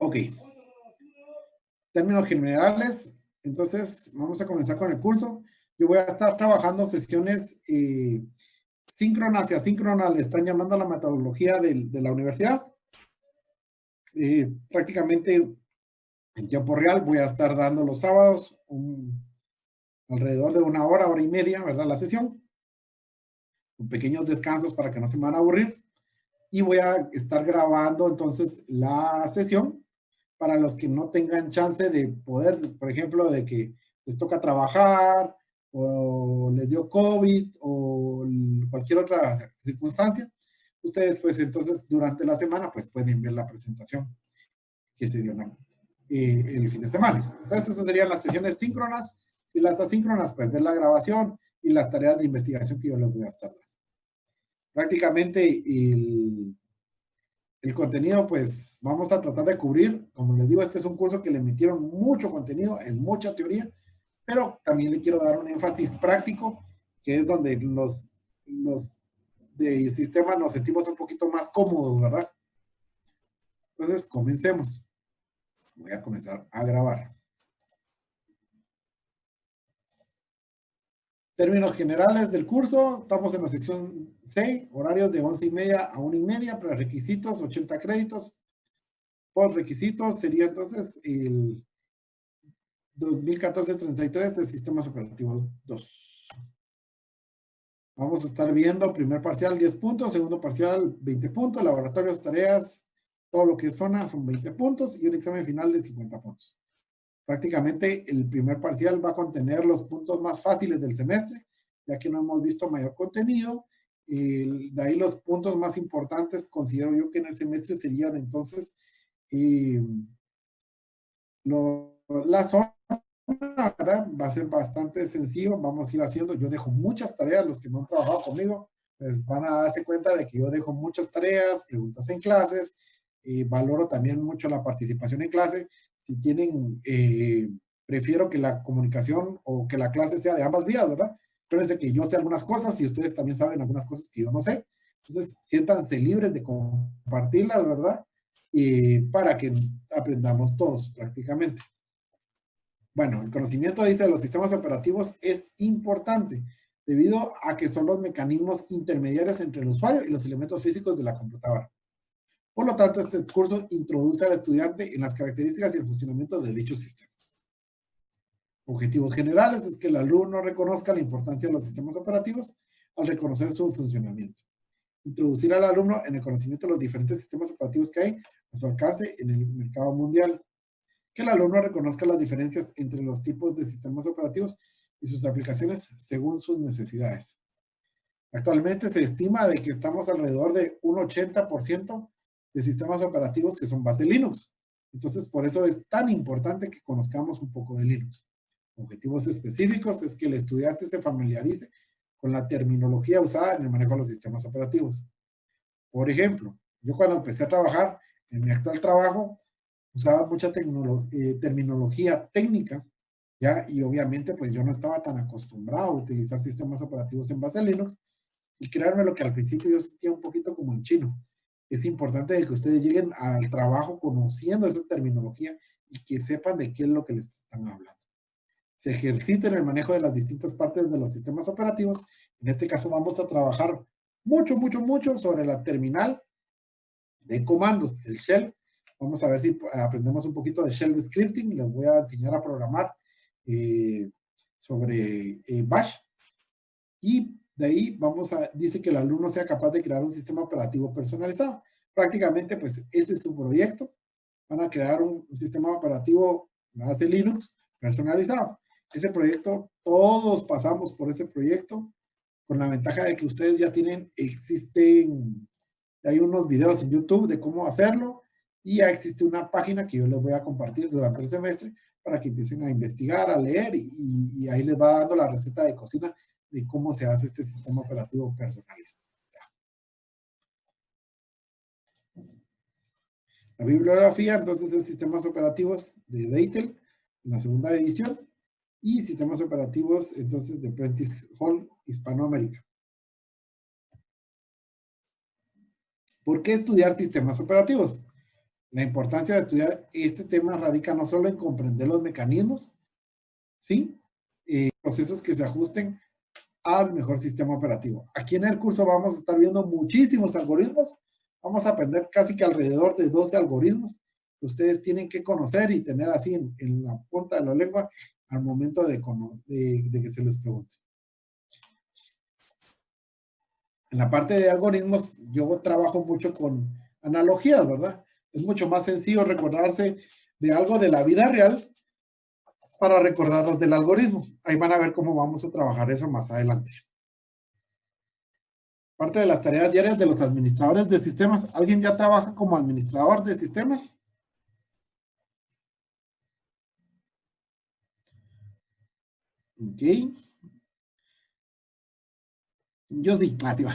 Ok, términos generales. Entonces, vamos a comenzar con el curso. Yo voy a estar trabajando sesiones síncronas y asíncronas, le están llamando a la metodología de la universidad. Prácticamente en tiempo real voy a estar dando los sábados alrededor de una hora, hora y media, ¿verdad? La sesión, con pequeños descansos para que no se me van a aburrir. Y voy a estar grabando entonces la sesión para los que no tengan chance de poder, por ejemplo, de que les toca trabajar o les dio COVID o cualquier otra circunstancia. Ustedes pues entonces durante la semana pues pueden ver la presentación que se dio el fin de semana. Entonces esas serían las sesiones síncronas y las asíncronas pues ver la grabación y las tareas de investigación que yo les voy a estar dando. Prácticamente el contenido, pues vamos a tratar de cubrir, como les digo, este es un curso que le metieron mucho contenido, es mucha teoría, pero también le quiero dar un énfasis práctico, que es donde los de sistema nos sentimos un poquito más cómodos, ¿verdad? Entonces, comencemos. Voy a comenzar a grabar. Términos generales del curso, estamos en la sección 6, horarios de 11:30 a 1:30, prerequisitos, 80 créditos. Por requisitos sería entonces el 2014-33 de sistemas operativos 2. Vamos a estar viendo primer parcial 10 puntos, segundo parcial 20 puntos, laboratorios, tareas, todo lo que es zona son 20 puntos y un examen final de 50 puntos. Prácticamente el primer parcial va a contener los puntos más fáciles del semestre, ya que no hemos visto mayor contenido. De ahí los puntos más importantes considero yo que en el semestre serían entonces la zona, ¿verdad? Va a ser bastante sencillo, vamos a ir haciendo, yo dejo muchas tareas, los que no han trabajado conmigo, pues van a darse cuenta de que yo dejo muchas tareas, preguntas en clases, valoro también mucho la participación en clase, si tienen, prefiero que la comunicación o que la clase sea de ambas vías, ¿verdad? Pero es de que yo sé algunas cosas y ustedes también saben algunas cosas que yo no sé, entonces siéntanse libres de compartirlas, ¿verdad? Para que aprendamos todos prácticamente. Bueno, el conocimiento, dice, de los sistemas operativos es importante debido a que son los mecanismos intermediarios entre el usuario y los elementos físicos de la computadora. Por lo tanto, este curso introduce al estudiante en las características y el funcionamiento de dichos sistemas. Objetivos generales es que el alumno reconozca la importancia de los sistemas operativos al reconocer su funcionamiento. Introducir al alumno en el conocimiento de los diferentes sistemas operativos que hay a su alcance en el mercado mundial. Que el alumno reconozca las diferencias entre los tipos de sistemas operativos y sus aplicaciones según sus necesidades. Actualmente se estima de que estamos alrededor de un 80% de sistemas operativos que son base Linux. Entonces, por eso es tan importante que conozcamos un poco de Linux. Objetivos específicos es que el estudiante se familiarice con la terminología usada en el manejo de los sistemas operativos. Por ejemplo, yo cuando empecé a trabajar en mi actual trabajo, usaba mucha terminología técnica, ¿ya? Y obviamente, pues yo no estaba tan acostumbrado a utilizar sistemas operativos en base a Linux, y créanme lo que al principio yo sentía un poquito como en chino. Es importante que ustedes lleguen al trabajo conociendo esa terminología y que sepan de qué es lo que les están hablando. Se ejerciten el manejo de las distintas partes de los sistemas operativos. En este caso vamos a trabajar mucho sobre la terminal de comandos, el shell. Vamos a ver si aprendemos un poquito de shell scripting. Les voy a enseñar a programar sobre Bash. Y de ahí dice que el alumno sea capaz de crear un sistema operativo personalizado. Prácticamente, pues, ese es su proyecto. Van a crear un sistema operativo base Linux personalizado. Ese proyecto, todos pasamos por ese proyecto, con la ventaja de que ustedes ya hay unos videos en YouTube de cómo hacerlo, y ya existe una página que yo les voy a compartir durante el semestre para que empiecen a investigar, a leer, y ahí les va dando la receta de cocina de cómo se hace este sistema operativo personalizado. La bibliografía, entonces, es sistemas operativos de Deitel, en la segunda edición, y sistemas operativos, entonces, de Prentice Hall, Hispanoamérica. ¿Por qué estudiar sistemas operativos? La importancia de estudiar este tema radica no solo en comprender los mecanismos, ¿sí? Procesos que se ajusten al mejor sistema operativo. Aquí en el curso vamos a estar viendo muchísimos algoritmos. Vamos a aprender casi que alrededor de 12 algoritmos que ustedes tienen que conocer y tener así en la punta de la lengua al momento de que se les pregunte. En la parte de algoritmos, yo trabajo mucho con analogías, ¿verdad? Es mucho más sencillo recordarse de algo de la vida real para recordarnos del algoritmo. Ahí van a ver cómo vamos a trabajar eso más adelante. Parte de las tareas diarias de los administradores de sistemas. ¿Alguien ya trabaja como administrador de sistemas? Ok. Yo sí. Ah, sí va.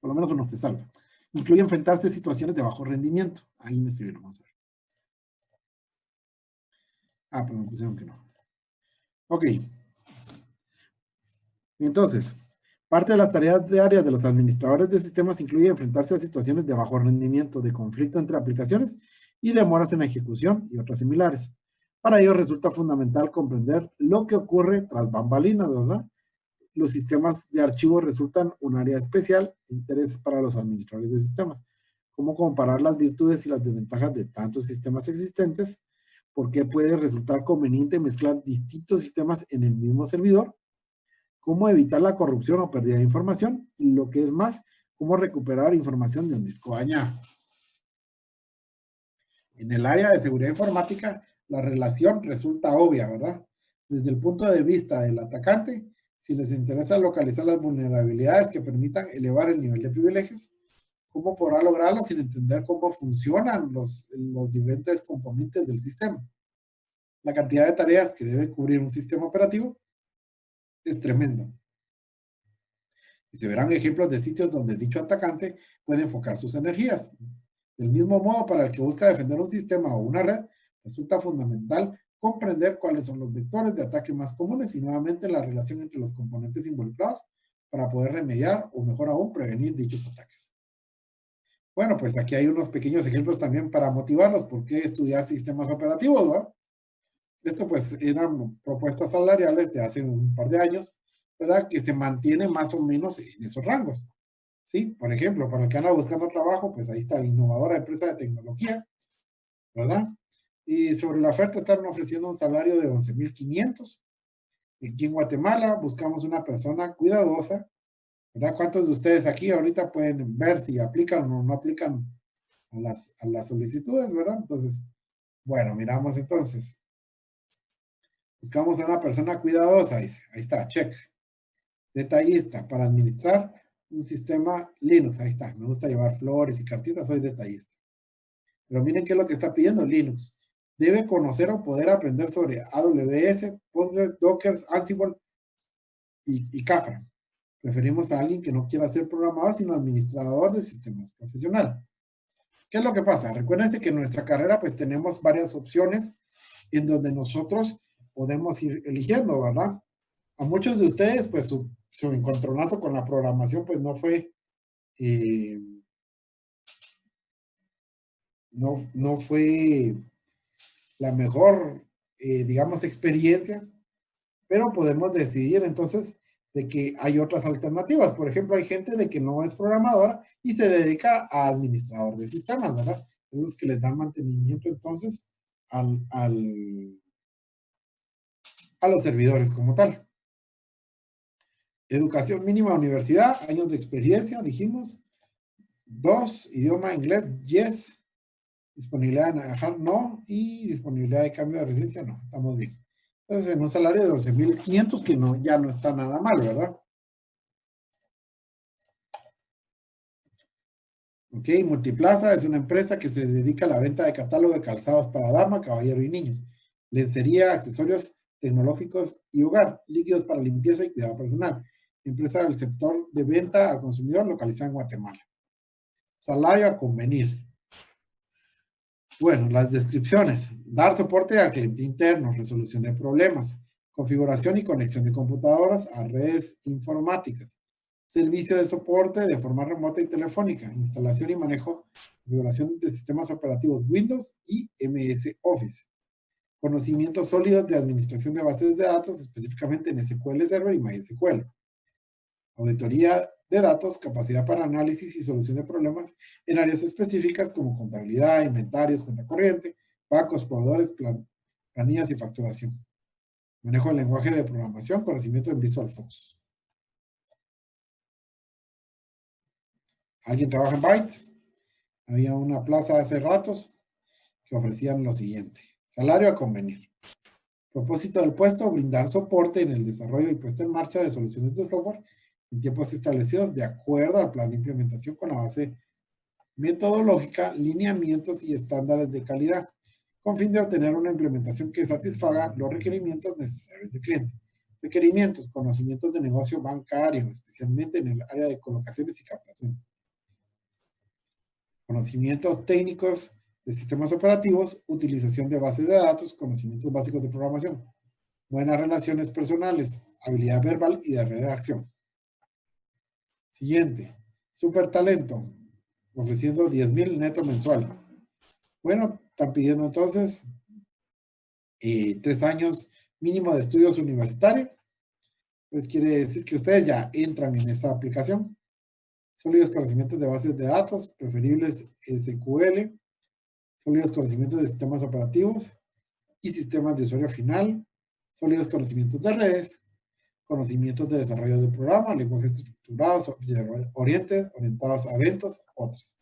Por lo menos uno se salva. Incluye enfrentarse a situaciones de bajo rendimiento. Ahí me escribieron, vamos a ver. Ah, pero me pusieron que no. Ok. Entonces, parte de las tareas diarias de los administradores de sistemas incluye enfrentarse a situaciones de bajo rendimiento, de conflicto entre aplicaciones y demoras en la ejecución y otras similares. Para ello resulta fundamental comprender lo que ocurre tras bambalinas, ¿verdad? Los sistemas de archivos resultan un área especial de interés para los administradores de sistemas. Cómo comparar las virtudes y las desventajas de tantos sistemas existentes, por qué puede resultar conveniente mezclar distintos sistemas en el mismo servidor, cómo evitar la corrupción o pérdida de información, y lo que es más, cómo recuperar información de un disco dañado. En el área de seguridad informática, la relación resulta obvia, ¿verdad? Desde el punto de vista del atacante, si les interesa localizar las vulnerabilidades que permitan elevar el nivel de privilegios, ¿cómo podrá lograrlo sin entender cómo funcionan los diferentes componentes del sistema? La cantidad de tareas que debe cubrir un sistema operativo es tremenda. Y se verán ejemplos de sitios donde dicho atacante puede enfocar sus energías. Del mismo modo, para el que busca defender un sistema o una red, resulta fundamental comprender cuáles son los vectores de ataque más comunes y nuevamente la relación entre los componentes involucrados para poder remediar o mejor aún prevenir dichos ataques. Bueno, pues aquí hay unos pequeños ejemplos también para motivarlos. ¿Por qué estudiar sistemas operativos? ¿No? Esto pues eran propuestas salariales de hace un par de años, ¿verdad? Que se mantiene más o menos en esos rangos. ¿Sí? Por ejemplo, para el que anda buscando trabajo, pues ahí está la innovadora empresa de tecnología, ¿verdad? Y sobre la oferta están ofreciendo un salario de 11,500. Aquí en Guatemala buscamos una persona cuidadosa, ¿verdad? ¿Cuántos de ustedes aquí ahorita pueden ver si aplican o no aplican a las solicitudes, ¿verdad? Entonces, bueno, miramos entonces. Buscamos a una persona cuidadosa, dice. Ahí está, check. Detallista para administrar un sistema Linux. Ahí está. Me gusta llevar flores y cartitas, soy detallista. Pero miren qué es lo que está pidiendo Linux. Debe conocer o poder aprender sobre AWS, Postgres, Docker, Ansible y Kafka. Preferimos a alguien que no quiera ser programador, sino administrador de sistemas profesional. ¿Qué es lo que pasa? Recuerden que en nuestra carrera pues tenemos varias opciones en donde nosotros podemos ir eligiendo, ¿verdad? A muchos de ustedes pues su encontronazo con la programación pues eh, no fue la mejor, digamos, experiencia, pero podemos decidir entonces de que hay otras alternativas. Por ejemplo, hay gente de que no es programadora y se dedica a administrador de sistemas, ¿verdad? Es los que les dan mantenimiento entonces a los servidores como tal. Educación mínima universidad, años de experiencia, dijimos. 2, idioma inglés, yes. Disponibilidad de viajar, no. Y disponibilidad de cambio de residencia, no. Estamos bien. Entonces, en un salario de 12,500, que no, ya no está nada mal, ¿verdad? Ok, Multiplaza es una empresa que se dedica a la venta de catálogo de calzados para dama, caballero y niños. Lencería, accesorios tecnológicos y hogar, líquidos para limpieza y cuidado personal. Empresa del sector de venta al consumidor localizada en Guatemala. Salario a convenir. Bueno, las descripciones. Dar soporte al cliente interno, resolución de problemas, configuración y conexión de computadoras a redes informáticas, servicio de soporte de forma remota y telefónica, instalación y manejo, configuración de sistemas operativos Windows y MS Office, conocimientos sólidos de administración de bases de datos, específicamente en SQL Server y MySQL, auditoría de datos, capacidad para análisis y solución de problemas en áreas específicas como contabilidad, inventarios, cuenta corriente, bancos, proveedores, planillas y facturación. Manejo del lenguaje de programación, conocimiento en Visual Force. ¿Alguien trabaja en Byte? Había una plaza hace ratos que ofrecían lo siguiente. Salario a convenir. Propósito del puesto, brindar soporte en el desarrollo y puesta en marcha de soluciones de software en tiempos establecidos de acuerdo al plan de implementación con la base metodológica, lineamientos y estándares de calidad, con fin de obtener una implementación que satisfaga los requerimientos necesarios del cliente. Requerimientos, conocimientos de negocio bancario, especialmente en el área de colocaciones y captación. Conocimientos técnicos de sistemas operativos, utilización de bases de datos, conocimientos básicos de programación. Buenas relaciones personales, habilidad verbal y de redacción. Siguiente, super talento, ofreciendo 10,000 neto mensual. Bueno, están pidiendo entonces 3 años mínimo de estudios universitarios. Pues quiere decir que ustedes ya entran en esta aplicación. Sólidos conocimientos de bases de datos, preferibles SQL, sólidos conocimientos de sistemas operativos y sistemas de usuario final, sólidos conocimientos de redes, conocimientos de desarrollo de programa, lenguajes estructurados, orientados a eventos, otros.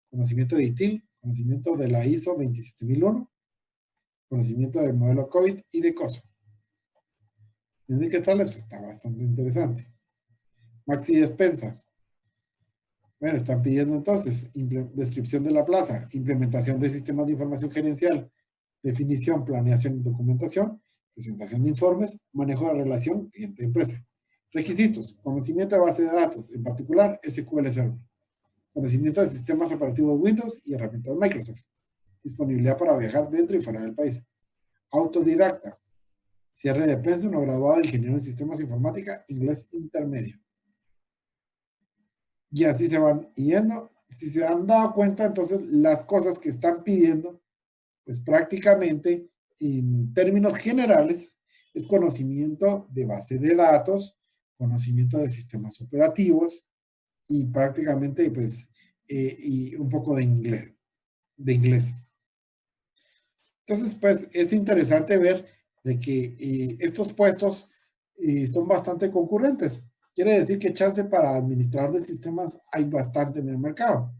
Conocimiento de ITIL, conocimiento de la ISO 27001, conocimiento del modelo COVID y de COSO. ¿Y qué tal? Pues está bastante interesante. Maxi Despensa. Bueno, están pidiendo entonces descripción de la plaza, implementación de sistemas de información gerencial, definición, planeación y documentación, presentación de informes, manejo de relación cliente-empresa. Requisitos, conocimiento de base de datos, en particular SQL Server, conocimiento de sistemas operativos Windows y herramientas Microsoft, disponibilidad para viajar dentro y fuera del país. Autodidacta, cierre de pensum o graduado de ingeniero en sistemas informática, inglés intermedio. Y así se van yendo. Si se han dado cuenta, entonces las cosas que están pidiendo, pues prácticamente en términos generales, es conocimiento de base de datos, conocimiento de sistemas operativos y prácticamente pues y un poco de inglés. Entonces pues es interesante ver de que estos puestos son bastante concurrentes. Quiere decir que chance para administrar de sistemas hay bastante en el mercado.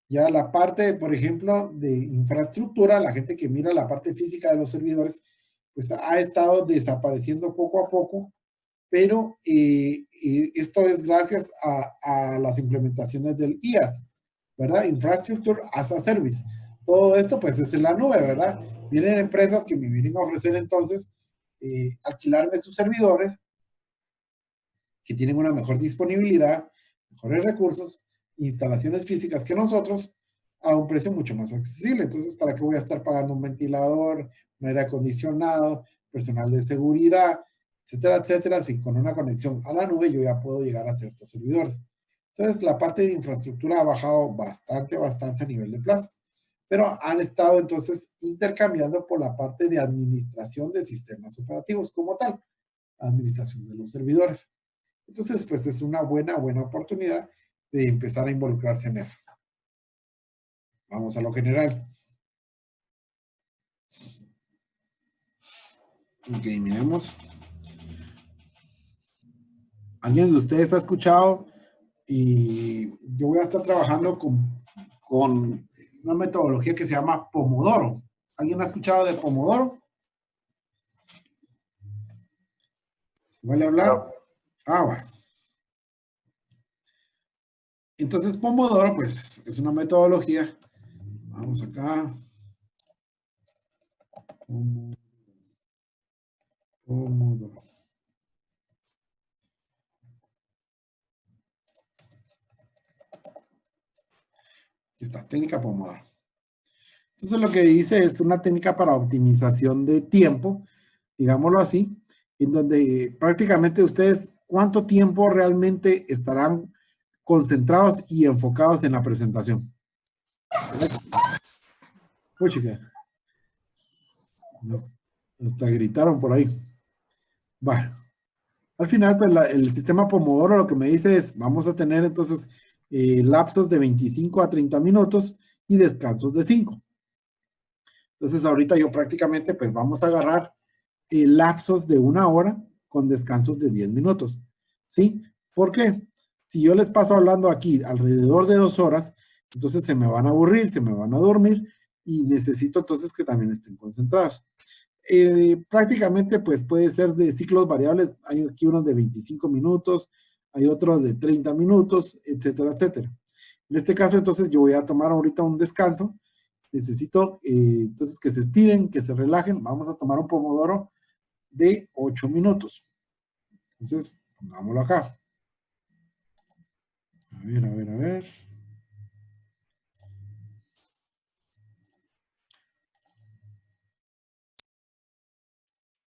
Ya la parte, por ejemplo, de infraestructura, la gente que mira la parte física de los servidores, pues ha estado desapareciendo poco a poco, pero esto es gracias a las implementaciones del IaaS, ¿verdad? Infrastructure as a Service. Todo esto pues es en la nube, ¿verdad? Vienen empresas que me vienen a ofrecer entonces alquilarme sus servidores que tienen una mejor disponibilidad, mejores recursos, instalaciones físicas que nosotros a un precio mucho más accesible. Entonces, ¿para qué voy a estar pagando un ventilador, un aire acondicionado, personal de seguridad, etcétera, etcétera? Si con una conexión a la nube yo ya puedo llegar a ciertos servidores. Entonces, la parte de infraestructura ha bajado bastante a nivel de plazas. Pero han estado entonces intercambiando por la parte de administración de sistemas operativos como tal, administración de los servidores. Entonces, pues es una buena oportunidad de empezar a involucrarse en eso. Vamos a lo general. Ok, miremos. ¿Alguien de ustedes ha escuchado? Y yo voy a estar trabajando con una metodología que se llama Pomodoro. ¿Alguien ha escuchado de Pomodoro? ¿Se vale hablar? No. Ah, bueno. Entonces, Pomodoro, pues, es una metodología. Vamos acá. Pomodoro. Esta técnica Pomodoro. Entonces lo que dice es una técnica para optimización de tiempo, digámoslo así, en donde prácticamente ustedes cuánto tiempo realmente estarán concentrados y enfocados en la presentación. Uy, chica, hasta gritaron por ahí. Bueno, al final, pues el sistema Pomodoro lo que me dice es, vamos a tener entonces lapsos de 25 a 30 minutos y descansos de 5. Entonces ahorita yo prácticamente pues vamos a agarrar lapsos de 1 hora con descansos de 10 minutos. ¿Sí? ¿Por qué? Si yo les paso hablando aquí alrededor de 2 horas, entonces se me van a aburrir, se me van a dormir y necesito entonces que también estén concentrados. Prácticamente pues puede ser de ciclos variables, hay aquí unos de 25 minutos, hay otros de 30 minutos, etcétera, etcétera. En este caso entonces yo voy a tomar ahorita un descanso, necesito entonces que se estiren, que se relajen, vamos a tomar un pomodoro de 8 minutos. Entonces, pongámoslo acá. A ver, a ver, a ver.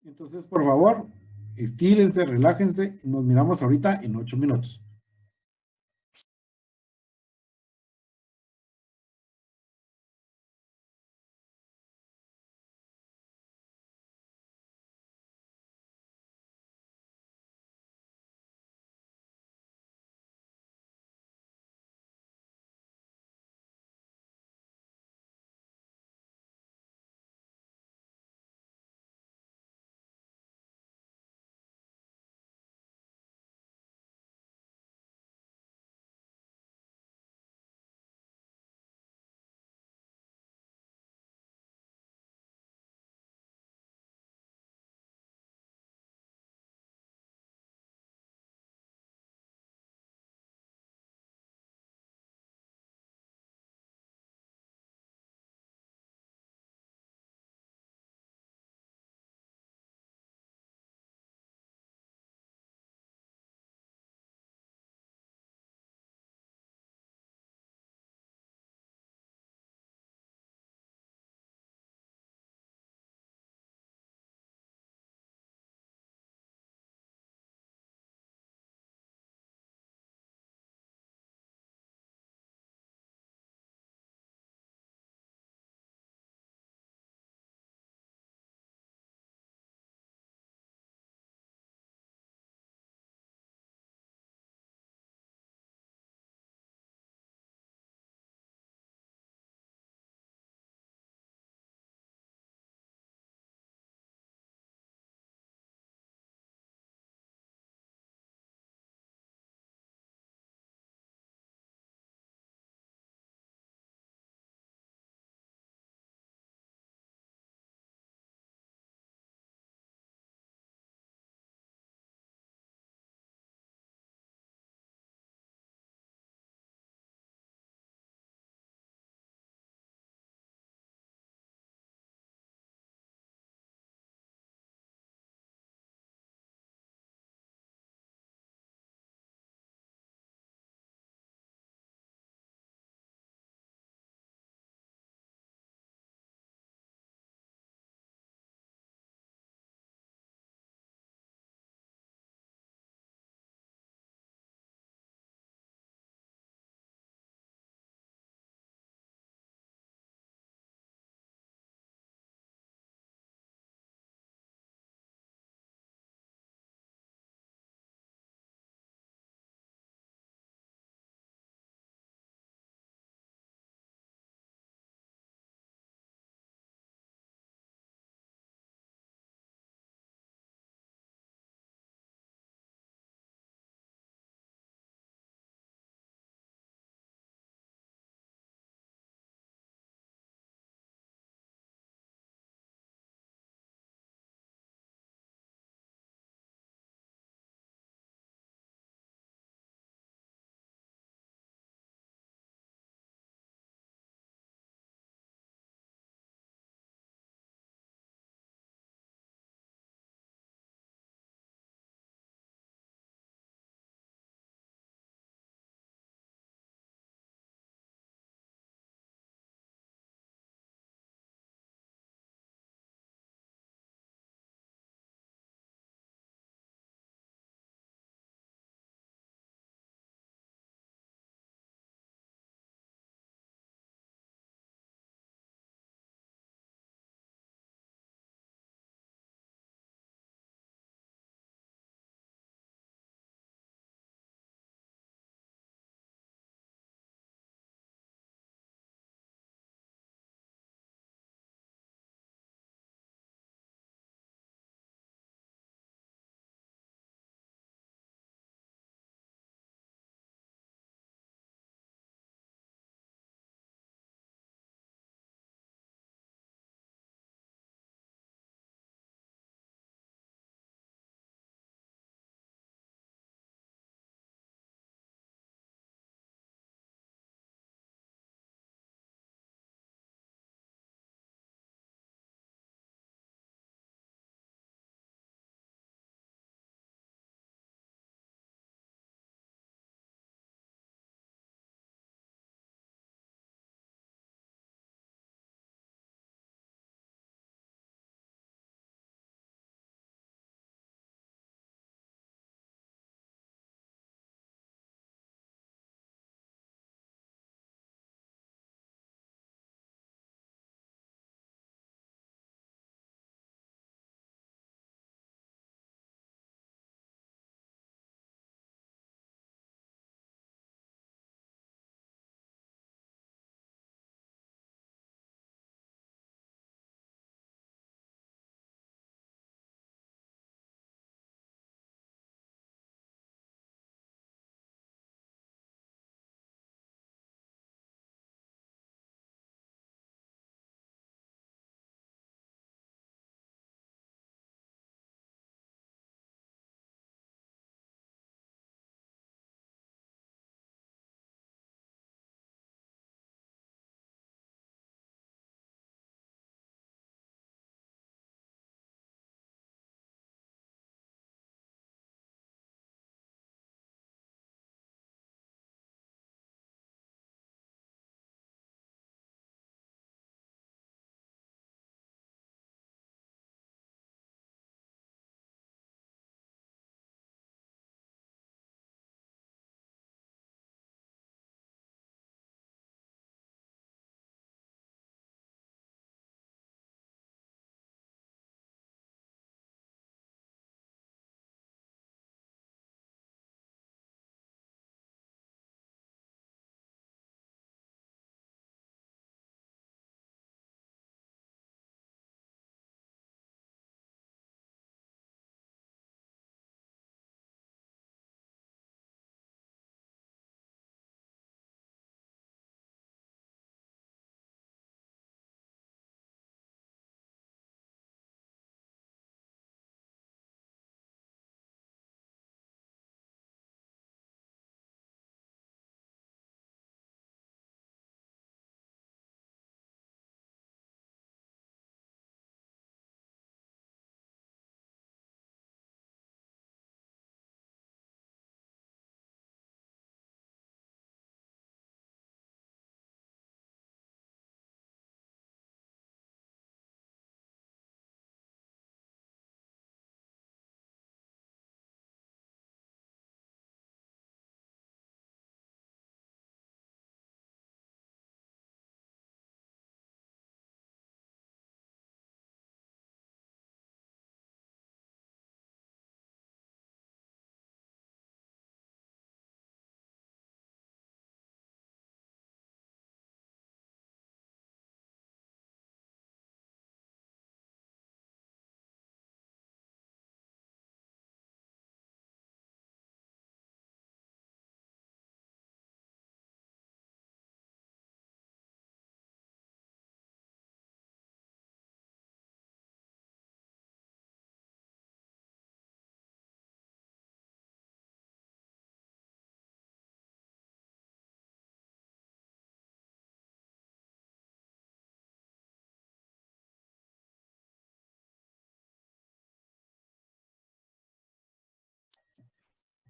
Entonces, por favor, estírense, relájense. Nos miramos ahorita en 8 minutos.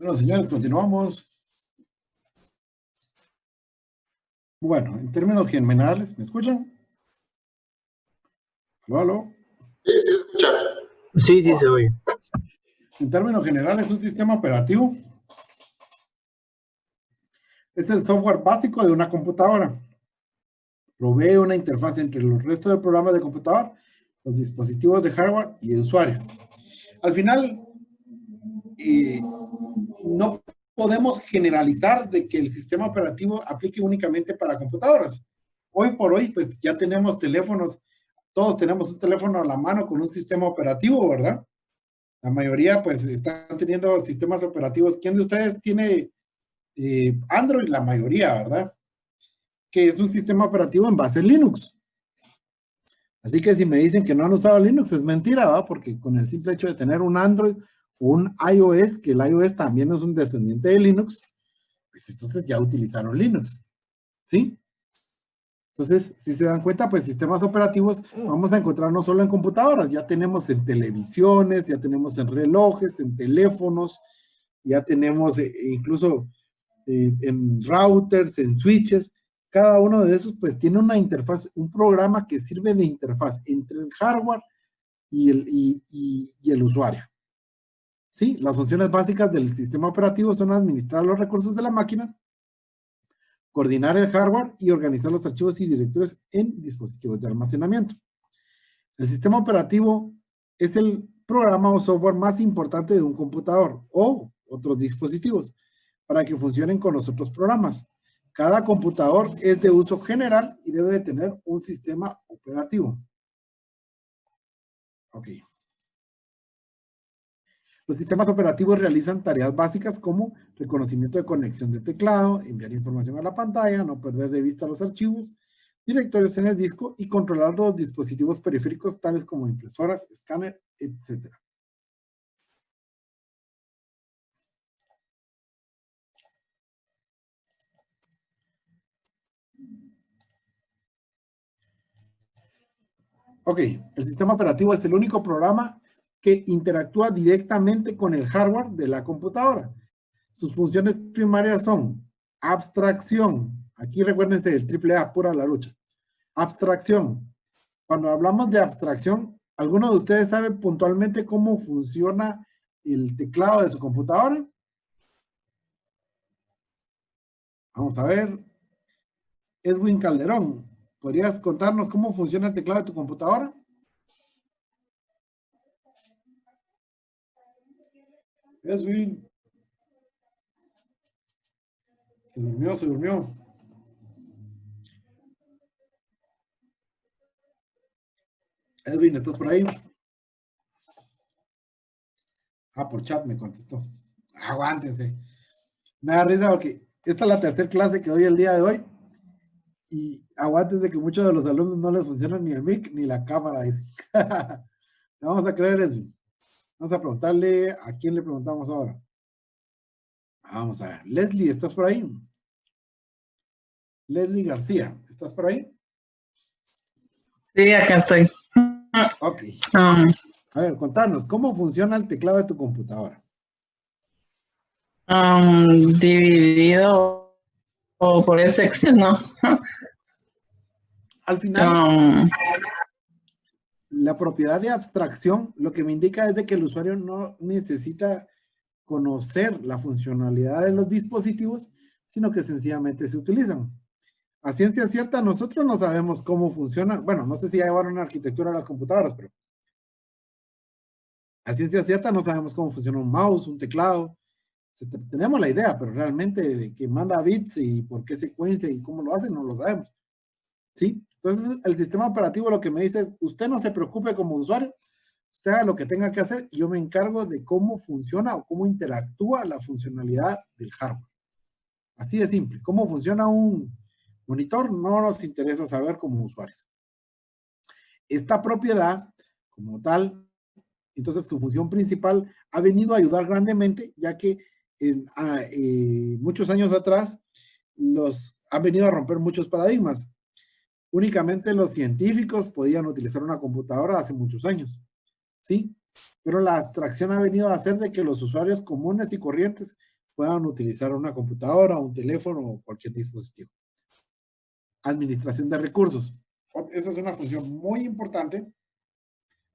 Bueno, señores, continuamos. Bueno, en términos generales, ¿me escuchan? ¿Aló, aló? Sí, se escucha. Sí, sí, se oye. En términos generales, un sistema operativo es el software básico de una computadora. Provee una interfaz entre los restos del programa de computador, los dispositivos de hardware y el usuario. Al final, no podemos generalizar de que el sistema operativo aplique únicamente para computadoras. Hoy por hoy, pues ya tenemos teléfonos, todos tenemos un teléfono a la mano con un sistema operativo, ¿verdad? La mayoría, pues, están teniendo sistemas operativos. ¿Quién de ustedes tiene Android? La mayoría, ¿verdad? Que es un sistema operativo en base a Linux. Así que si me dicen que no han usado Linux, es mentira, ¿verdad? Porque con el simple hecho de tener un Android o un iOS, que el iOS también es un descendiente de Linux, pues entonces ya utilizaron Linux, ¿sí? Entonces, si se dan cuenta, pues sistemas operativos vamos a encontrar no solo en computadoras, ya tenemos en televisiones, ya tenemos en relojes, en teléfonos, ya tenemos incluso en routers, en switches. Cada uno de esos pues tiene una interfaz, un programa que sirve de interfaz entre el hardware y el usuario. ¿Sí? Las funciones básicas del sistema operativo son administrar los recursos de la máquina, coordinar el hardware y organizar los archivos y directorios en dispositivos de almacenamiento. El sistema operativo es el programa o software más importante de un computador o otros dispositivos para que funcionen con los otros programas. Cada computador es de uso general y debe de tener un sistema operativo. Ok. Los sistemas operativos realizan tareas básicas como reconocimiento de conexión de teclado, enviar información a la pantalla, no perder de vista los archivos, directorios en el disco y controlar los dispositivos periféricos tales como impresoras, escáner, etc. Ok, el sistema operativo es el único programa que interactúa directamente con el hardware de la computadora. Sus funciones primarias son abstracción. Aquí recuérdense del AAA, pura la lucha. Abstracción. Cuando hablamos de abstracción, ¿alguno de ustedes sabe puntualmente cómo funciona el teclado de su computadora? Vamos a ver. Edwin Calderón, ¿podrías contarnos cómo funciona el teclado de tu computadora? Edwin. Se durmió, se durmió. Edwin, ¿estás por ahí? Ah, por chat me contestó. Aguántense. Me da risa porque esta es la tercera clase que doy el día de hoy. Y aguántense que muchos de los alumnos no les funciona ni el mic ni la cámara. Vamos a creer eso. Vamos a preguntarle a quién le preguntamos ahora. Vamos a ver. Leslie, ¿estás por ahí? Leslie García, ¿estás por ahí? Sí, acá estoy. Ok. A ver, contanos, ¿cómo funciona el teclado de tu computadora? Dividido por secciones, ¿no? Al final, la propiedad de abstracción lo que me indica es de que el usuario no necesita conocer la funcionalidad de los dispositivos, sino que sencillamente se utilizan. A ciencia cierta, nosotros no sabemos cómo funcionan. Bueno, no sé si ya llevaron una arquitectura a las computadoras, pero a ciencia cierta no sabemos cómo funciona un mouse, un teclado. Tenemos la idea, pero realmente de que manda bits y por qué secuencia y cómo lo hace, no lo sabemos. ¿Sí? Entonces, el sistema operativo lo que me dice es, usted no se preocupe como usuario, usted haga lo que tenga que hacer y yo me encargo de cómo funciona o cómo interactúa la funcionalidad del hardware. Así de simple. ¿Cómo funciona un monitor? No nos interesa saber como usuarios. Esta propiedad, como tal, entonces su función principal ha venido a ayudar grandemente, ya que muchos años atrás han venido a romper muchos paradigmas. Únicamente los científicos podían utilizar una computadora hace muchos años, ¿sí? Pero la abstracción ha venido a hacer de que los usuarios comunes y corrientes puedan utilizar una computadora, un teléfono o cualquier dispositivo. Administración de recursos. Esa es una función muy importante,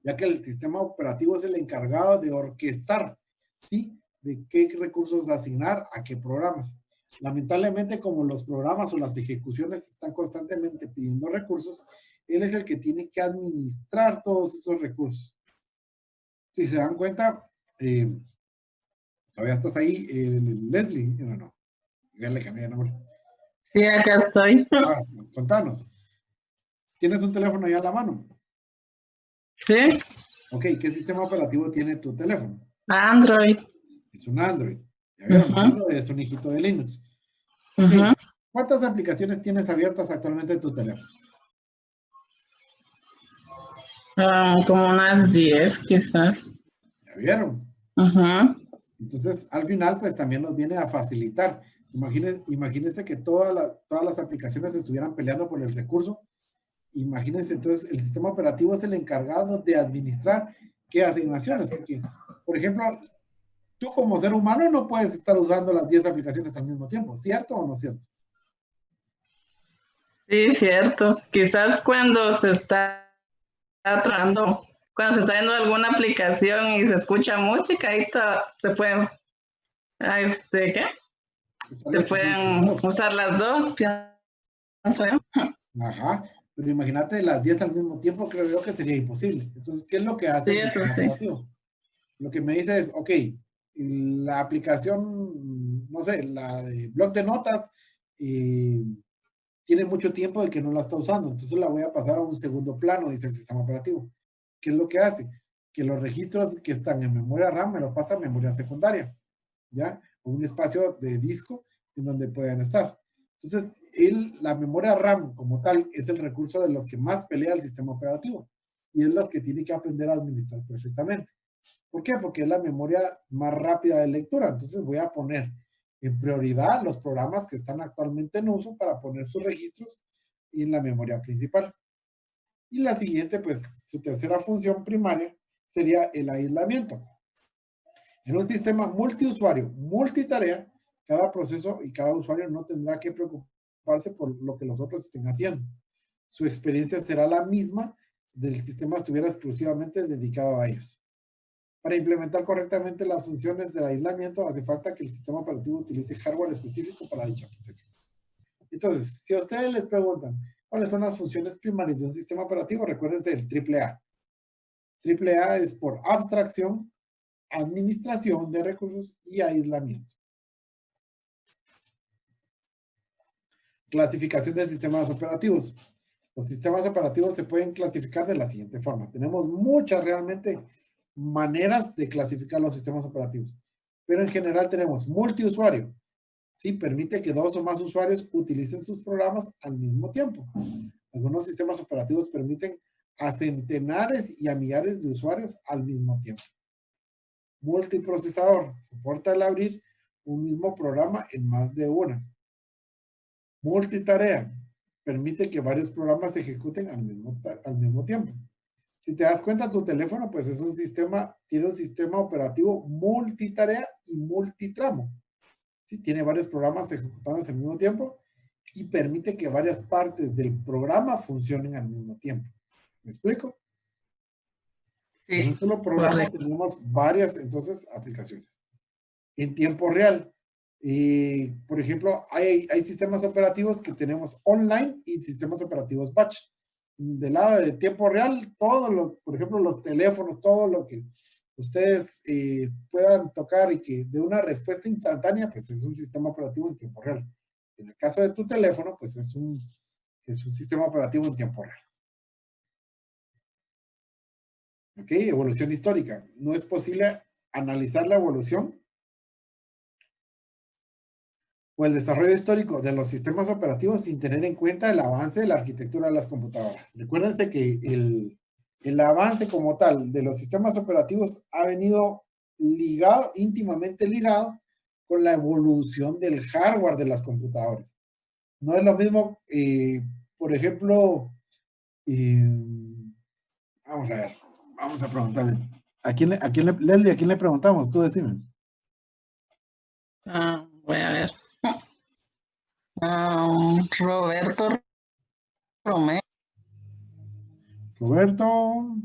ya que el sistema operativo es el encargado de orquestar, ¿sí? De qué recursos asignar a qué programas. Lamentablemente, como los programas o las ejecuciones están constantemente pidiendo recursos, él es el que tiene que administrar todos esos recursos. Si se dan cuenta, todavía estás ahí, Leslie, no, ya le cambié de nombre. Sí, acá estoy. Ah, contanos. ¿Tienes un teléfono ya a la mano? Sí, Ok, ¿qué sistema operativo tiene tu teléfono? Android. Es un Android. ¿Ya vieron? Ujú, Android es un hijito de Linux. Ok, ujú. ¿cuántas aplicaciones tienes abiertas actualmente en tu teléfono? Como unas 10 quizás. ¿Ya vieron? Ujú. Entonces, al final, pues también nos viene a facilitar. Imagínense que todas las aplicaciones estuvieran peleando por el recurso. Imagínense, entonces, el sistema operativo es el encargado de administrar qué asignaciones. Porque, por ejemplo, tú como ser humano no puedes estar usando las 10 aplicaciones al mismo tiempo, ¿cierto o no cierto? Sí, cierto. Quizás cuando se está tratando, cuando se está viendo alguna aplicación y se escucha música, ahí se pueden, ¿qué? Se Estarías usando las pueden dos. usar las dos, pienso yo. Ajá, pero imagínate las 10 al mismo tiempo, creo yo que sería imposible. Entonces, ¿qué es lo que hace Sí, el eso sistema sí. operativo? Lo que me dice es, ok, la aplicación, no sé, la de blog de notas, eh, tiene mucho tiempo de que no la está usando, entonces la voy a pasar a un segundo plano, dice el sistema operativo. ¿Qué es lo que hace? Que los registros que están en memoria RAM me lo pasa a memoria secundaria, ¿ya? O un espacio de disco en donde puedan estar. Entonces, la memoria RAM como tal es el recurso de los que más pelea el sistema operativo y es los que tiene que aprender a administrar perfectamente. ¿Por qué? Porque es la memoria más rápida de lectura. Entonces voy a poner en prioridad los programas que están actualmente en uso para poner sus registros en la memoria principal. Y la siguiente, pues su tercera función primaria sería el aislamiento. En un sistema multiusuario, multitarea, cada proceso y cada usuario no tendrá que preocuparse por lo que los otros estén haciendo. Su experiencia será la misma del sistema estuviera exclusivamente dedicado a ellos. Para implementar correctamente las funciones del aislamiento, hace falta que el sistema operativo utilice hardware específico para dicha protección. Entonces, si a ustedes les preguntan cuáles son las funciones primarias de un sistema operativo, recuérdense el AAA. AAA es por abstracción, administración de recursos y aislamiento. Clasificación de sistemas operativos. Los sistemas operativos se pueden clasificar de la siguiente forma. Tenemos muchas realmente maneras de clasificar los sistemas operativos, pero en general tenemos multiusuario. Sí, permite que dos o más usuarios utilicen sus programas al mismo tiempo. Algunos sistemas operativos permiten a centenares y a millares de usuarios al mismo tiempo. Multiprocesador, soporta el abrir un mismo programa en más de una. Multitarea, permite que varios programas se ejecuten al mismo tiempo. Si te das cuenta, tu teléfono, pues es un sistema, tiene un sistema operativo multitarea y multitramo. ¿Sí? Tiene varios programas ejecutándose al mismo tiempo y permite que varias partes del programa funcionen al mismo tiempo. ¿Me explico? En un Sí, solo programa correcto. tenemos varias, entonces, aplicaciones. En tiempo real. Por ejemplo, hay sistemas operativos que tenemos online y sistemas operativos batch. Del lado de tiempo real, por ejemplo, los teléfonos, todo lo que ustedes puedan tocar y que de una respuesta instantánea, pues es un sistema operativo en tiempo real. En el caso de tu teléfono, pues es un sistema operativo en tiempo real. ¿Ok? Evolución histórica. No es posible analizar la evolución o el desarrollo histórico de los sistemas operativos sin tener en cuenta el avance de la arquitectura de las computadoras. Recuérdense que el avance como tal de los sistemas operativos ha venido ligado, íntimamente ligado, con la evolución del hardware de las computadoras. No es lo mismo, por ejemplo, eh, vamos a ver, vamos a preguntarle. Leslie, ¿a quién le preguntamos? Tú decime. Voy a ver. Roberto Romero. Roberto,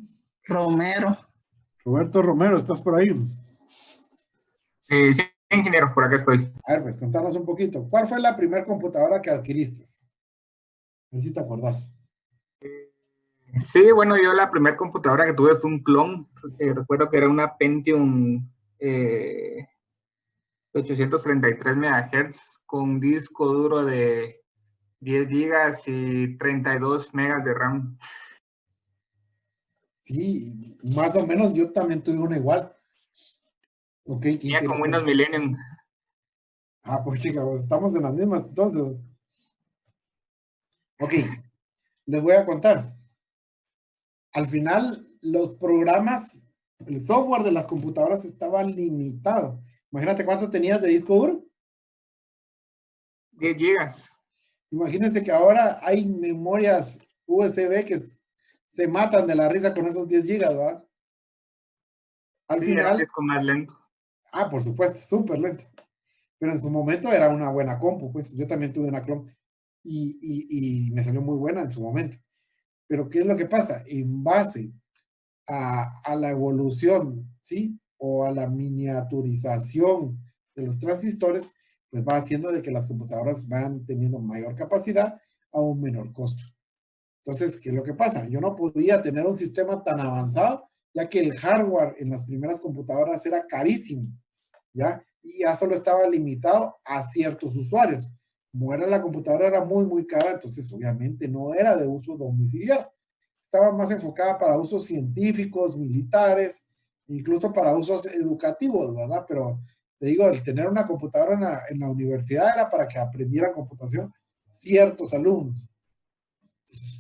Romero. Roberto Romero, ¿estás por ahí? Sí, ingeniero, por acá estoy. A ver, pues contanos un poquito. ¿Cuál fue la primera computadora que adquiriste? A ver si te acordás. Sí, bueno, yo la primera computadora que tuve fue un clon. Recuerdo que era una Pentium 833 MHz con disco duro de 10 gigas y 32 megas de RAM. Sí, más o menos yo también tuve una igual. Ok, qué Tenía con Windows interesante. Millennium. Ah, pues chicos, estamos en las mismas entonces. Ok, les voy a contar. Al final, los programas, el software de las computadoras estaba limitado. Imagínate cuánto tenías de disco duro. 10 gigas. Imagínense que ahora hay memorias USB que se matan de la risa con esos 10 gigas, ¿verdad? Al Sí, era un final, disco más lento. por supuesto, súper lento. Pero en su momento era una buena compu, pues yo también tuve una clon y me salió muy buena en su momento. Pero ¿qué es lo que pasa? En base a la evolución, ¿sí? O a la miniaturización de los transistores, pues va haciendo de que las computadoras van teniendo mayor capacidad a un menor costo. Entonces, ¿qué es lo que pasa? Yo no podía tener un sistema tan avanzado, ya que el hardware en las primeras computadoras era carísimo, ¿ya? Y ya solo estaba limitado a ciertos usuarios. Como era la computadora era muy, muy cara, entonces obviamente no era de uso domiciliar. Estaba más enfocada para usos científicos, militares, incluso para usos educativos, ¿verdad? Pero te digo, el tener una computadora en la universidad era para que aprendieran computación ciertos alumnos.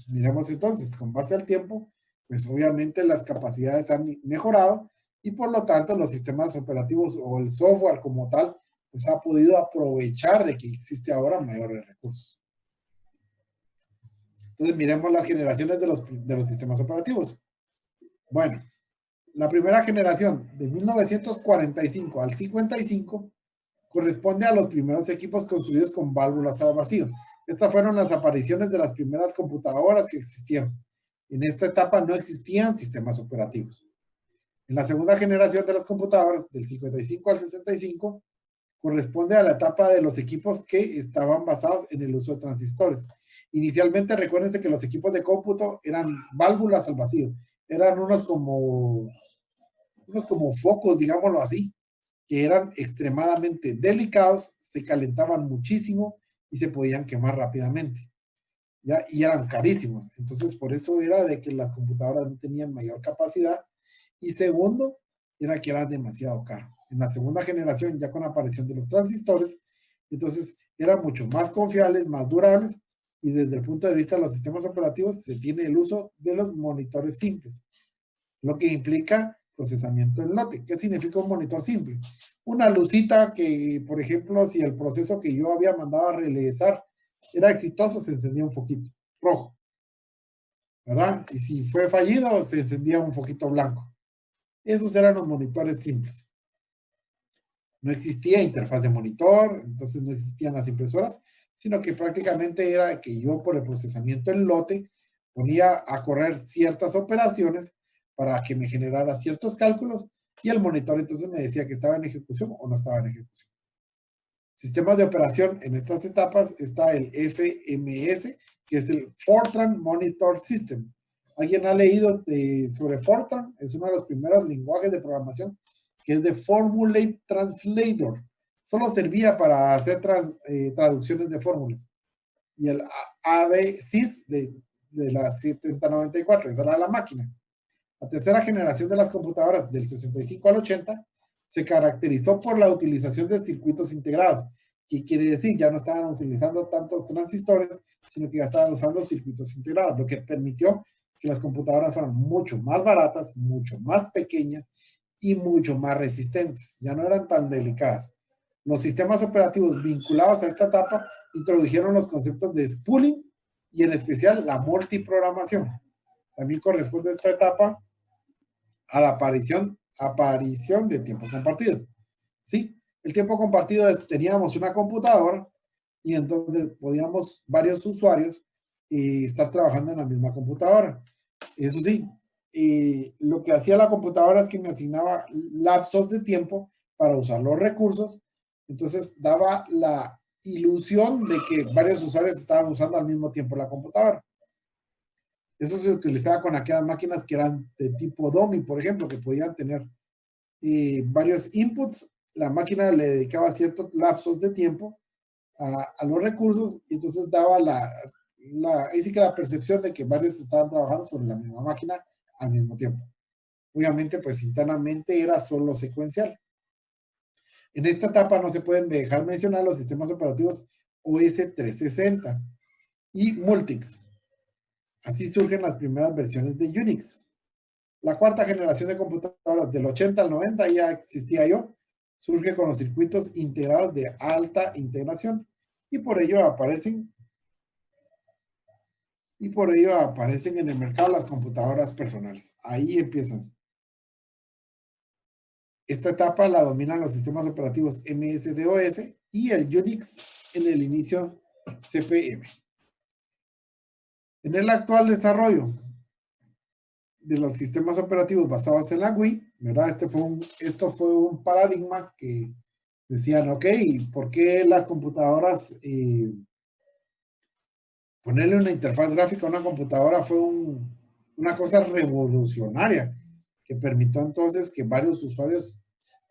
Miremos entonces, con base al tiempo, pues obviamente las capacidades han mejorado y por lo tanto los sistemas operativos o el software como tal, pues ha podido aprovechar de que existe ahora mayores recursos. Entonces miremos las generaciones de los sistemas operativos. Bueno, la primera generación de 1945 al 55 corresponde a los primeros equipos construidos con válvulas al vacío. Estas fueron las apariciones de las primeras computadoras que existieron. En esta etapa no existían sistemas operativos. En la segunda generación de las computadoras, del 55 al 65, corresponde a la etapa de los equipos que estaban basados en el uso de transistores. Inicialmente, recuérdense que los equipos de cómputo eran válvulas al vacío. Eran unos como focos, digámoslo así, que eran extremadamente delicados, se calentaban muchísimo y se podían quemar rápidamente. ¿Ya? Y eran carísimos. Entonces, por eso era de que las computadoras no tenían mayor capacidad. Y segundo, era que era demasiado caro. En la segunda generación, ya con la aparición de los transistores, entonces eran mucho más confiables, más durables, y desde el punto de vista de los sistemas operativos se tiene el uso de los monitores simples, lo que implica procesamiento en lote. ¿Qué significa un monitor simple? Una lucita que, por ejemplo, si el proceso que yo había mandado a realizar era exitoso, se encendía un foquito rojo, ¿verdad? Y si fue fallido, se encendía un foquito blanco. Esos eran los monitores simples. No existía interfaz de monitor, entonces no existían las impresoras, sino que prácticamente era que yo por el procesamiento en lote ponía a correr ciertas operaciones para que me generara ciertos cálculos y el monitor entonces me decía que estaba en ejecución o no estaba en ejecución. Sistemas de operación en estas etapas está el FMS, que es el Fortran Monitor System. ¿Alguien ha leído sobre Fortran? Es uno de los primeros lenguajes de programación que es de Formulate Translator. Solo servía para hacer traducciones de fórmulas. Y el ABSys de la 7094, esa era la máquina. La tercera generación de las computadoras del 65 al 80 se caracterizó por la utilización de circuitos integrados, que quiere decir ya no estaban utilizando tantos transistores, sino que ya estaban usando circuitos integrados, lo que permitió que las computadoras fueran mucho más baratas, mucho más pequeñas y mucho más resistentes. Ya no eran tan delicadas. Los sistemas operativos vinculados a esta etapa introdujeron los conceptos de spooling y en especial la multiprogramación. También corresponde a esta etapa a la aparición de tiempo compartido. ¿Sí? El tiempo compartido es, teníamos una computadora y entonces podíamos varios usuarios estar trabajando en la misma computadora. Eso sí, lo que hacía la computadora es que me asignaba lapsos de tiempo para usar los recursos. Entonces daba la ilusión de que varios usuarios estaban usando al mismo tiempo la computadora. Eso se utilizaba con aquellas máquinas que eran de tipo dummy, por ejemplo, que podían tener varios inputs. La máquina le dedicaba ciertos lapsos de tiempo a los recursos y entonces daba ahí sí que la percepción de que varios estaban trabajando sobre la misma máquina al mismo tiempo. Obviamente, pues internamente era solo secuencial. En esta etapa no se pueden dejar mencionar los sistemas operativos OS 360 y Multics. Así surgen las primeras versiones de Unix. La cuarta generación de computadoras del 80 al 90 ya existía yo. Surge con los circuitos integrados de alta integración y por ello aparecen en el mercado las computadoras personales. Ahí empiezan. Esta etapa la dominan los sistemas operativos MS-DOS y el Unix en el inicio CP/M. En el actual desarrollo de los sistemas operativos basados en la Wii, ¿verdad? Esto fue un paradigma que decían, ok, ¿por qué las computadoras, ponerle una interfaz gráfica a una computadora fue una cosa revolucionaria que permitió entonces que varios usuarios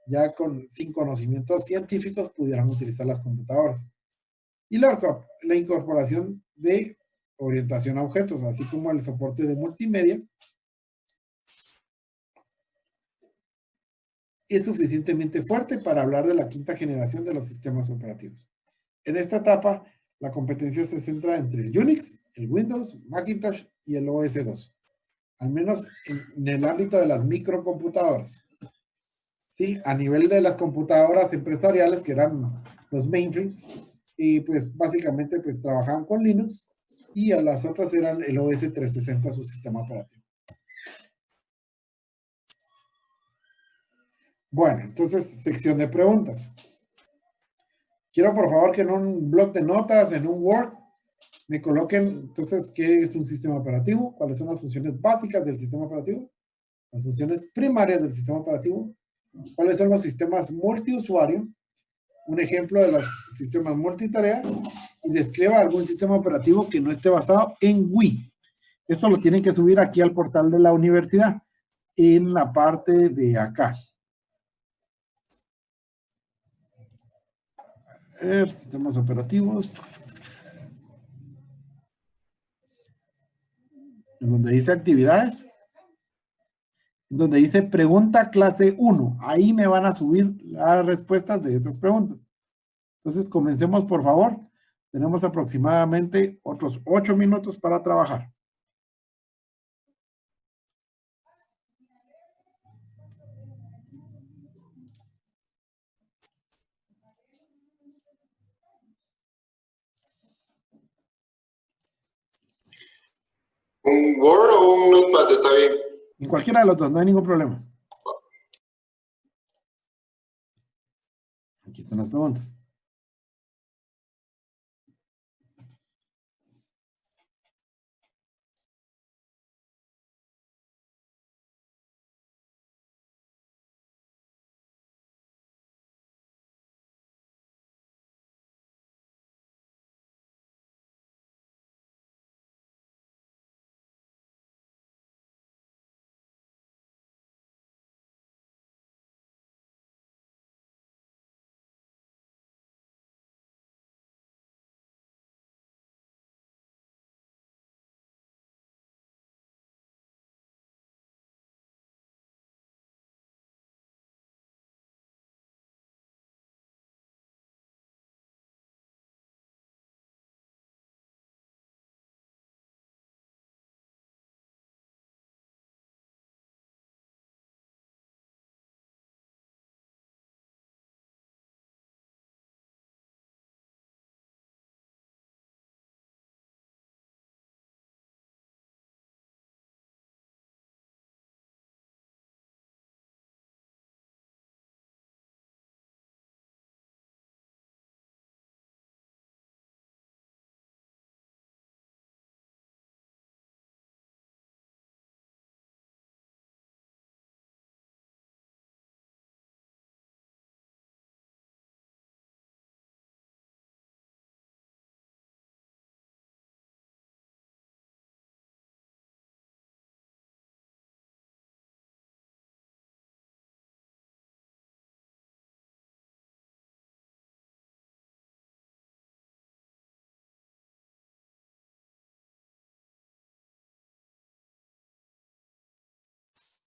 ya sin conocimientos científicos pudieran utilizar las computadoras? Y la incorporación de orientación a objetos, así como el soporte de multimedia, es suficientemente fuerte para hablar de la quinta generación de los sistemas operativos. En esta etapa, la competencia se centra entre el Unix, el Windows, Macintosh y el OS/2, al menos en el ámbito de las microcomputadoras. Sí, a nivel de las computadoras empresariales, que eran los mainframes, y pues básicamente pues trabajaban con Linux, y a las otras eran el OS 360, su sistema operativo. Bueno, entonces, sección de preguntas. Quiero por favor que en un bloc de notas, en un Word, me coloquen entonces qué es un sistema operativo, cuáles son las funciones básicas del sistema operativo, las funciones primarias del sistema operativo, cuáles son los sistemas multiusuario, un ejemplo de los sistemas multitarea, y describa algún sistema operativo que no esté basado en Wii. Esto lo tienen que subir aquí al portal de la universidad, en la parte de acá. A ver, sistemas operativos. En donde dice actividades. En donde dice pregunta clase 1. Ahí me van a subir las respuestas de esas preguntas. Entonces, comencemos, por favor. Tenemos aproximadamente otros 8 minutos para trabajar. ¿Un Word o un Notepad está bien? En cualquiera de los dos, no hay ningún problema. Aquí están las preguntas.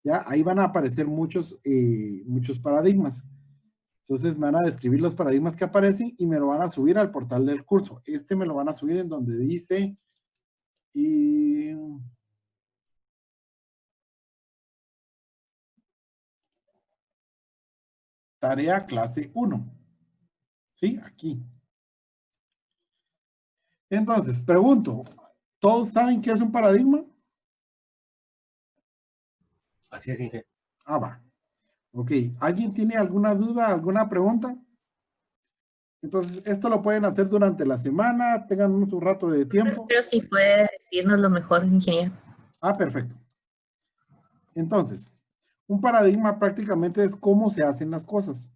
Ya, ahí van a aparecer muchos paradigmas. Entonces me van a describir los paradigmas que aparecen y me lo van a subir al portal del curso. Me lo van a subir en donde dice tarea clase 1. ¿Sí? Aquí. Entonces, pregunto, ¿todos saben qué es un paradigma? Así es, Inge. Ah, va. Ok. ¿Alguien tiene alguna duda, alguna pregunta? Entonces, esto lo pueden hacer durante la semana, tengan un rato de tiempo. Pero si puede decirnos lo mejor, ingeniero. Ah, perfecto. Entonces, un paradigma prácticamente es cómo se hacen las cosas.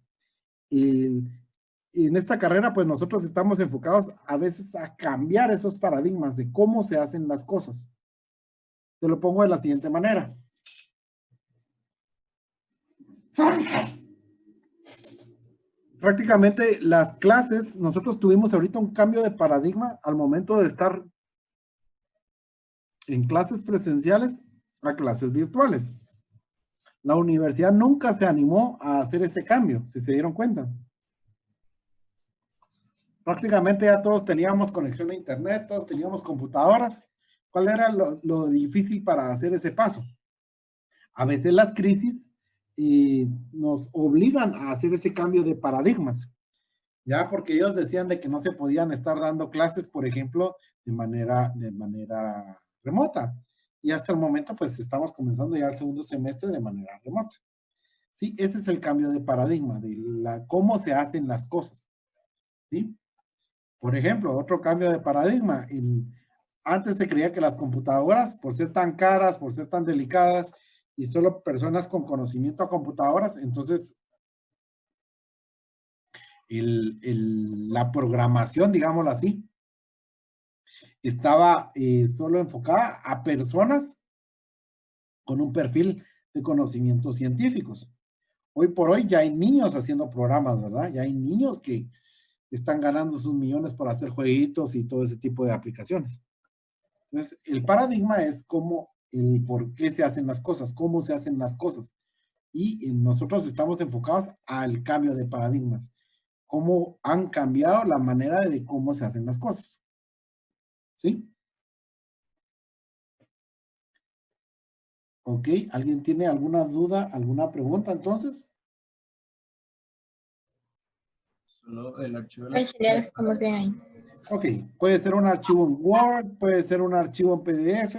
Y en esta carrera, pues nosotros estamos enfocados a veces a cambiar esos paradigmas de cómo se hacen las cosas. Te lo pongo de la siguiente manera. Prácticamente las clases, nosotros tuvimos ahorita un cambio de paradigma al momento de estar en clases presenciales a clases virtuales. La universidad nunca se animó a hacer ese cambio, si se dieron cuenta. Prácticamente ya todos teníamos conexión a internet, todos teníamos computadoras. ¿Cuál era lo difícil para hacer ese paso? A veces las crisis nos obligan a hacer ese cambio de paradigmas. Ya, porque ellos decían de que no se podían estar dando clases, por ejemplo, de manera remota. Y hasta el momento, pues, estamos comenzando ya el segundo semestre de manera remota. Sí, ese es el cambio de paradigma, de cómo se hacen las cosas. ¿Sí? Por ejemplo, otro cambio de paradigma. Antes se creía que las computadoras, por ser tan caras, por ser tan delicadas, y solo personas con conocimiento a computadoras, entonces la programación, digámoslo así, estaba solo enfocada a personas con un perfil de conocimientos científicos. Hoy por hoy ya hay niños haciendo programas, ¿verdad? Ya hay niños que están ganando sus millones por hacer jueguitos y todo ese tipo de aplicaciones. Entonces, el paradigma es el por qué se hacen las cosas, cómo se hacen las cosas. Y nosotros estamos enfocados al cambio de paradigmas. Cómo han cambiado la manera de cómo se hacen las cosas. ¿Sí? Ok, ¿alguien tiene alguna duda, alguna pregunta entonces? Solo el archivo. Ingeniero, estamos bien ahí. Ok, puede ser un archivo en Word, puede ser un archivo en PDF,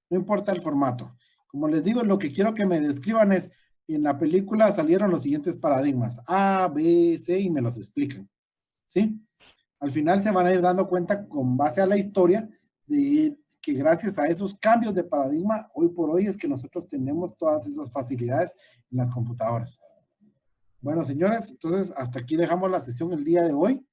no importa el formato. Como les digo, lo que quiero que me describan es, en la película salieron los siguientes paradigmas, A, B, C, y me los explican. ¿Sí? Al final se van a ir dando cuenta con base a la historia de que gracias a esos cambios de paradigma, hoy por hoy es que nosotros tenemos todas esas facilidades en las computadoras. Bueno, señores, entonces hasta aquí dejamos la sesión el día de hoy.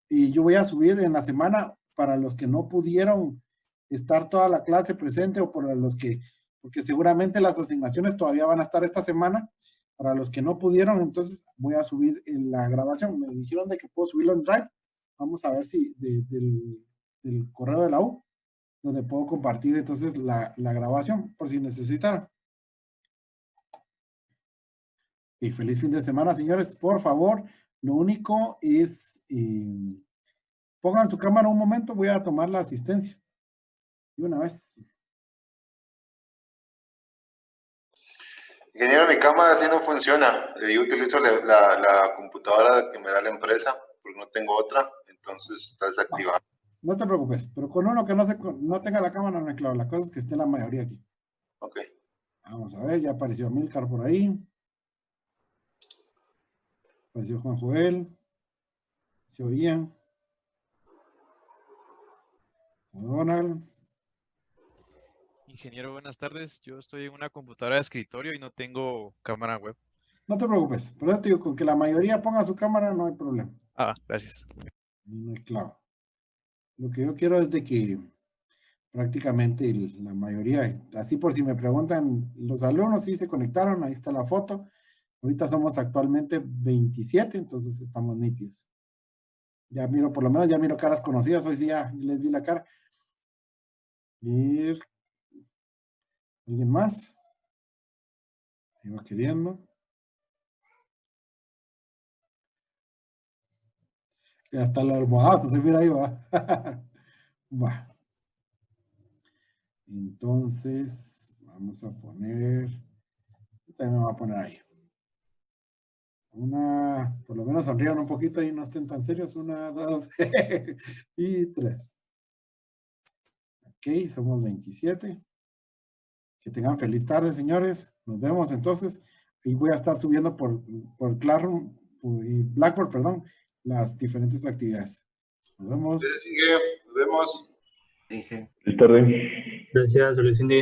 Y yo voy a subir en la semana para los que no pudieron estar toda la clase presente o por los que, porque seguramente las asignaciones todavía van a estar esta semana. Para los que no pudieron, entonces voy a subir en la grabación. Me dijeron de que puedo subirlo en Drive. Vamos a ver si del correo de la U, donde puedo compartir entonces la grabación, por si necesitaran. Y feliz fin de semana, señores. Por favor, lo único es, pongan su cámara un momento, voy a tomar la asistencia. De una vez. Ingeniero, mi cámara así no funciona. Yo utilizo la computadora que me da la empresa porque no tengo otra, entonces está desactivada. No te preocupes, pero con uno que no tenga la cámara no es claro. La cosa es que esté la mayoría aquí. Ok. Vamos a ver, ya apareció Milcar por ahí. Apareció Juan Joel. Se oían. Donald. Ingeniero, buenas tardes. Yo estoy en una computadora de escritorio y no tengo cámara web. No te preocupes, pero te digo, con que la mayoría ponga su cámara no hay problema. Ah, gracias. No hay clavo. Lo que yo quiero es de que prácticamente la mayoría, así por si me preguntan, los alumnos sí se conectaron, ahí está la foto. Ahorita somos actualmente 27, entonces estamos nítidos. Ya miro, por lo menos ya miro caras conocidas, hoy sí ya les vi la cara. ¿Alguien más? Iba queriendo. Y hasta el almohadazo se mira ahí, va. Va. Entonces, vamos a poner, también me voy a poner ahí. Una, por lo menos sonrían un poquito y no estén tan serios. 1, 2 y 3. Ok, somos 27. Que tengan feliz tarde, señores. Nos vemos entonces. Y voy a estar subiendo por Classroom y Blackboard, perdón, las diferentes actividades. Nos vemos. Nos vemos. Inge. Feliz tarde. Gracias, Luis Cindy.